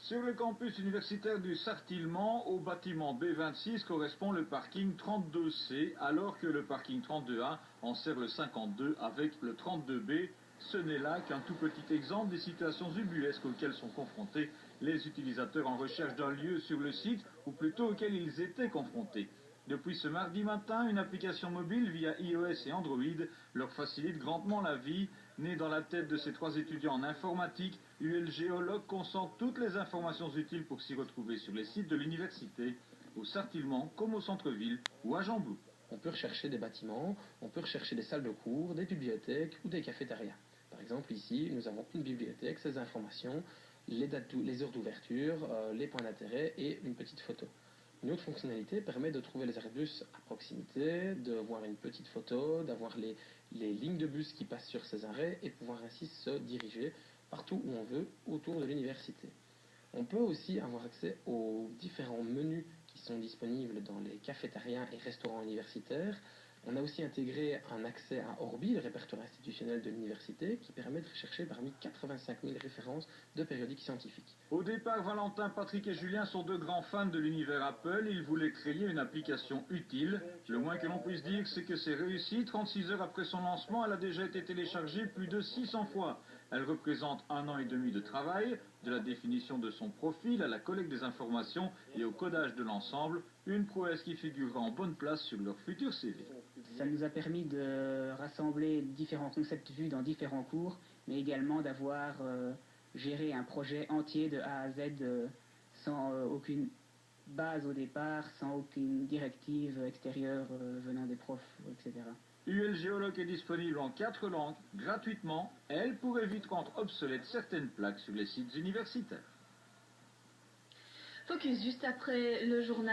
Sur le campus universitaire du Sartillement, au bâtiment B26 correspond le parking 32C, alors que le parking 32A en sert le 52 avec le 32B. Ce n'est là qu'un tout petit exemple des situations ubuesques auxquelles sont confrontés les utilisateurs en recherche d'un lieu sur le site, ou plutôt auxquels ils étaient confrontés. Depuis ce mardi matin, une application mobile via iOS et Android leur facilite grandement la vie. Né dans la tête de ces trois étudiants en informatique, ULGeolog concentre toutes les informations utiles pour s'y retrouver sur les sites de l'université, au Sartillement comme au centre-ville ou à Gembloux. On peut rechercher des bâtiments, on peut rechercher des salles de cours, des bibliothèques ou des cafétérias. Par exemple, ici, nous avons une bibliothèque, ses informations, les heures d'ouverture, les points d'intérêt et une petite photo. Une autre fonctionnalité permet de trouver les arrêts de bus à proximité, de voir une petite photo, d'avoir les lignes de bus qui passent sur ces arrêts et pouvoir ainsi se diriger partout où on veut autour de l'université. On peut aussi avoir accès aux différents menus qui sont disponibles dans les cafétérias et restaurants universitaires. On a aussi intégré un accès à Orbi, le répertoire institutionnel de l'université, qui permet de rechercher parmi 85 000 références de périodiques scientifiques. Au départ, Valentin, Patrick et Julien sont deux grands fans de l'univers Apple. Ils voulaient créer une application utile. Le moins que l'on puisse dire, c'est que c'est réussi. 36 heures après son lancement, elle a déjà été téléchargée plus de 600 fois. Elle représente 1 an et demi de travail, de la définition de son profil à la collecte des informations et au codage de l'ensemble, une prouesse qui figurera en bonne place sur leur futur CV. Ça nous a permis de rassembler différents concepts vus dans différents cours, mais également d'avoir géré un projet entier de A à Z sans aucune base au départ, sans aucune directive extérieure venant des profs, etc. ULGeolog est disponible en 4 langues, gratuitement. Elle pourrait vite rendre obsolètes certaines plaques sur les sites universitaires. Focus juste après le journal.